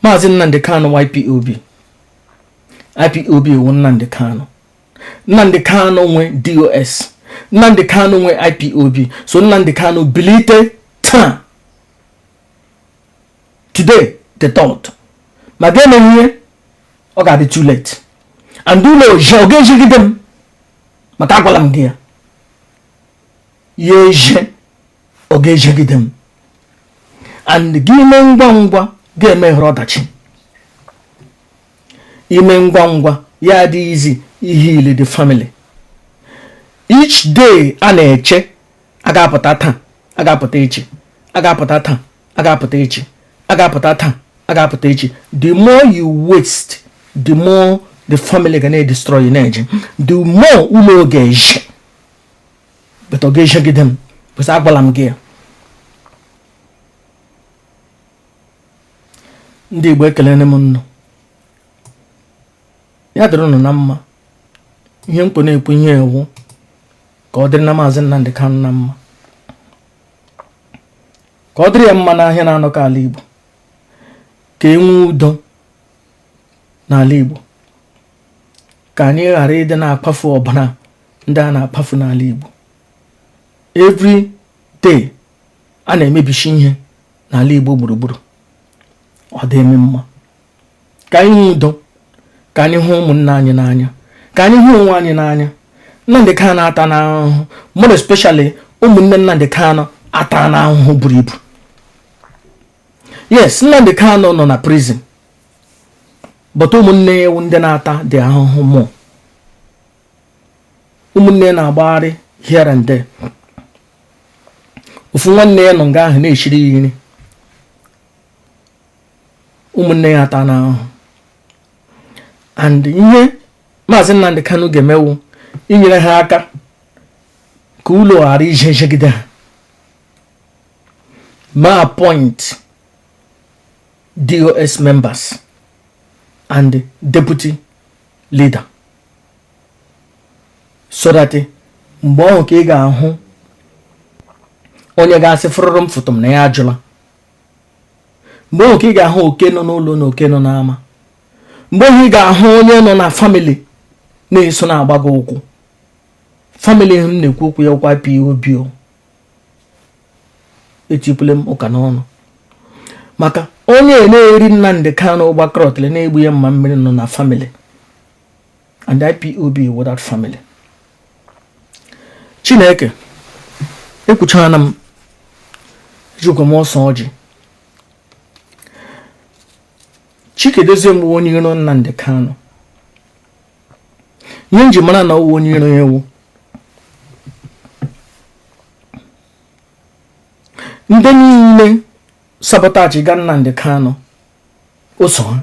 Mazi Nnamdi Kanu IPOB. IPOB won Nnamdi Kanu. Nnamdi Kanu went DOS. Nnamdi Kanu went IPOB. So Nnamdi Kanu belated time. Today, the thought. My game here, I got it too late. And do no jogging give them. Makawalam gear. Ye oge give them. And give me ngwa give me rodachi. Ime ngwa ya di easy heal the family. Each day aneche agapota tan agapota echi agapota tan agapota echi agapota tan agapota echi. The more you waste, the more the family gonna destroy energy. The more ulo gauge. But ogage give them because agbalam gear. Ndị Igbo ekelene m nnụ. Ya dịrị unu na mma. Ihe mkpo na-ekwu ihe ewu ka ọ dịrị na Mazi Nnamdi Kanu na mma. Ka ọ dịrị ya mma n'ahịa na-anọkọ ala Igbo. Ka enwe udo n'ala Igbo. Ka anyị ghara ịdị na-akpafu ọbara ndị a na-akpafu n'ala Igbo. Every day a na-emebishi ihe n'ala Igbo gburugburu. Ọ dị eme mma. Ka anyị hụ udo. Ka anyị hụ ụmụnne anyị n'anya. Ka anyị hụ onwe anyị n'anya. Nnamdi Kanu ata n'ahụhụ. More especially ụmụnne Nnamdi Kanu ata n'ahụhụ buru ibu. Yes, Nnamdi Kanu nọ na prison. But ụmụnne ewu ndị na-ata dị ahụhụ more. Ụmụnne na-agbagharị here and there. Ofu nwanne ya nọ nga ahụ na-eshiri ya nri. Ụmụnne ya ata n'ahụhụ. And ihe Mazi Nnamdi Kanu ga-emewu inyere ha aka ka ụlọ ghara ijegide ha. Ma appoint DOS members and deputy leader so that mgbe ọhụ ka ị ga-ahụ onye ga-asị fụrụrụ m foto m na ya ajụla. Mgbe ọhụ ka ị ga-ahụ oke nọ n'ụlọ na oke nọ n'ama. Mgbe ọhụ ị ga-ahụ onye nọ na family na-eso na-agbago ụkwụ. Family m na-ekwu okwu ya kwa IPOB. Etipule m ụka n'ọnụ. Maka onye na-eri Nnamdi Kanu gbakọrọtele na-egbu ya mma mmiri nọ na family. And IPOB without family. Chineke ekwuchana m jikwa m ọsọ ọjị. Chikedozie m onye iro Nnamdi Kanu. Ihe nji mara na onye iro ewu. Ndị niile sabotage ga Nnamdi Kanu oso ha.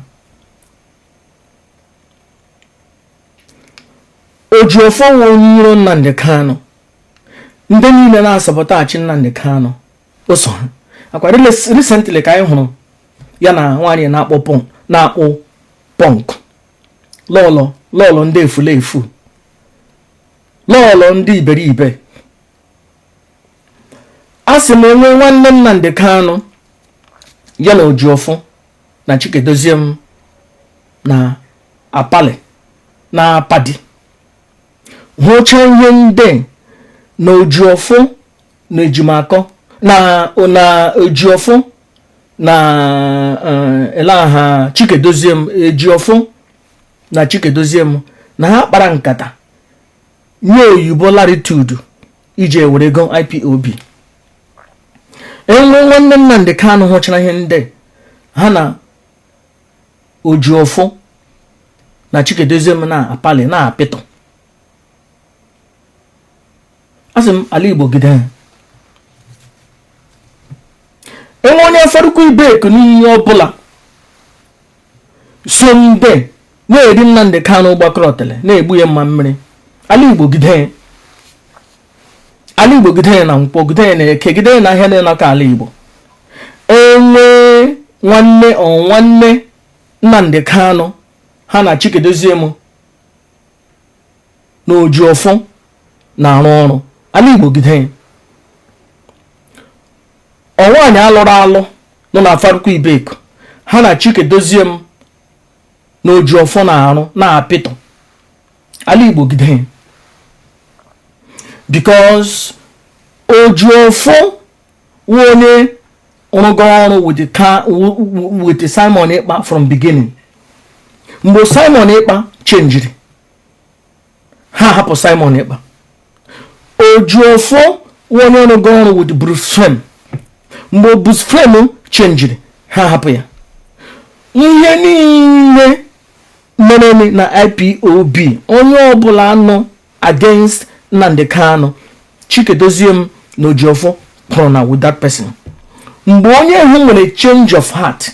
Ojiofo onye iro Nnamdi Kanu. Ndị niile na-sabotage Nnamdi Kanu oso ha. Akwa recently ka anyị hụrụ ya na nwaanyị na-akpọ punk. Lọlọ ndị efulefu. Lọlọ ndị iberibe. Asị m enwe nwanne Nnamdi Kanu ya na Ojiofo na Chikedozie m na apale na apadi. Hụcha ihe ndị na Ojiofo na Ejimakọ na Ojiofo na elaha Chikedozie m Ojiofo na Chikedozie m na ha kpara nkata nye oyibo latitude ije were go IPOB. Enwe nwanne Nnamdi Kanu hụchara ihe ndị ha na Ojiofo na Chikedozie m na apali na apịtọ. Asị m ala Igbo gide. Enwe onye farukwu ibeku n'ihe ọbụla so mbe na-eri Nnamdi Kanu gbakọrọtele na-egbu ya mma mmiri. Ala Igbo gide. Ala Igbo gide na Nkwo gide na Eke gide na ahịa na ala Igbo. Enwe nwanne Nnamdi Kanu ha na Chikedozie m na Ojiofo na-arụ ọrụ. Ala Igbo gide. Ọnwaanyị alụrụ alụ nọ na farukwu ibeku ha na Chikedozie m na Ojiofo na-arụ na-apịtọ ala Igbo gide, because Ojiofo onye rụgo ọrụ with Simon Ekpa from beginning. Mgbe Simon Ekpa changed, ha hapụ Simon Ekpa. Ojiofo onye rụgo ọrụ with Bruce Frame. Mgbe Bruce Frame changed, ha hapụ ya. Ihe niile mere na IPOB, onye ọbụla nọ against Nnamdi Kanu, Chikedozie m na Ojiofo pụrụ na with that person. Mgbe onye ahụ nwere change of heart,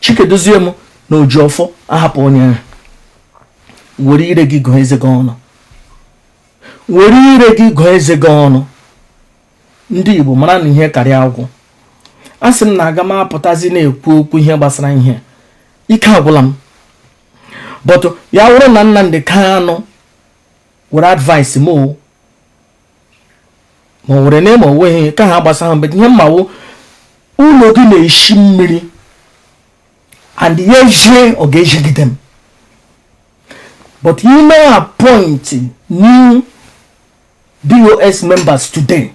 Chikedozie m na Ojiofo ahapụ onye ahụ. Were ire gị gụọ eze gị ọnụ. Were ire gị gụọ eze gị ọnụ. Ndị Igbo mara na ihe karịa agwụ. A sị m na aga m apụtazi na-ekwu okwu ihe gbasara ihe, ike agwụla m. But ya wụrụ na Nnamdi Kanu were advice mo ma were na ma onweghị ka ha gbasara mgbe ihe mmawo ụlọ gị na-eshi mmiri and ya ejie ọ ga-ejigide m. But you may appoint new DOS members today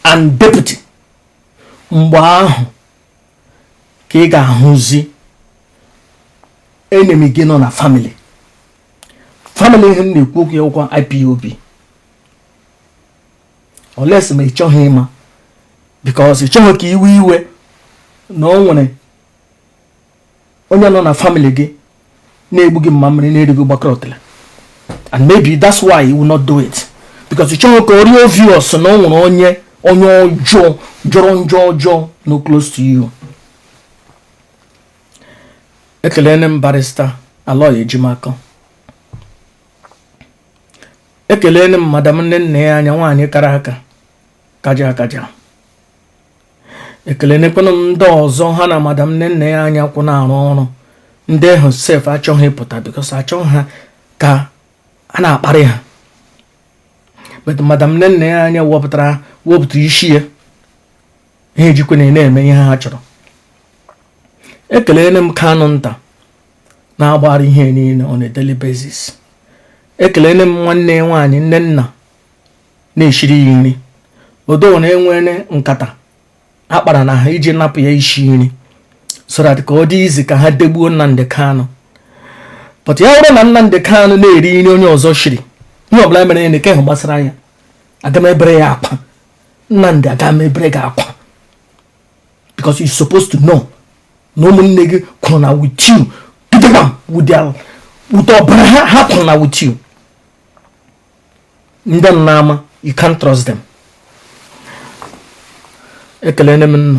and deputy. Mgbe ahụ ka ị ga-ahụzi enemy gị nọ na family ihe m na-ekwu okwu ya ụkwa IPOB. Unless ma ị chọghị ịma, because ị chọghị ka iwe na o nwere onye nọ na family gị na-egbu gị mma mmiri na-erigo gbakọrọtala, and maybe that's why you will not do it, because ị chọghị ka o rie obvious na o nwere onye ọjọọ jọrọ njọ no close to you. Ekelene m barrister Aloy Ejimaka. Ekelene m madam nne ya anya nwaanyị kara aka kaja. Ekelene kwenu m ndị ọzọ ha na madam nne ya anya kwụ na-arụ ọrụ, ndị ahụ sef achọghị ịpụta because achọghị ha ka a na-akparị ha. But madam nne ya anya wepụtara isi ya, ha ejikwa na-eme ihe ha chọrọ. Ekelene m Kanu nta na-agbara ihe niile on a daily basis. Ekelene m nwanne nwaanyị Nnenna na-eshiri ya nri, odo na-enwere nkata akpara na ha iji napụ ya isi nri so that ka ọ dị izi ka ha degbuo Nnamdi Kanu. But ya wụrụ na Nnamdi Kanu na-eri nri onye ọzọ shiri, ihe ọbụla mere na ke gbasara ya, aga m ebere ya akwa. Nnamdi aga m ebere gị akwa, because you're supposed to know na ụmụnne gị kwụrụ na with you, with ọbara ha kwụrụ na with you. Ndị Nnama, you can't trust them. Ekelene m nnụ.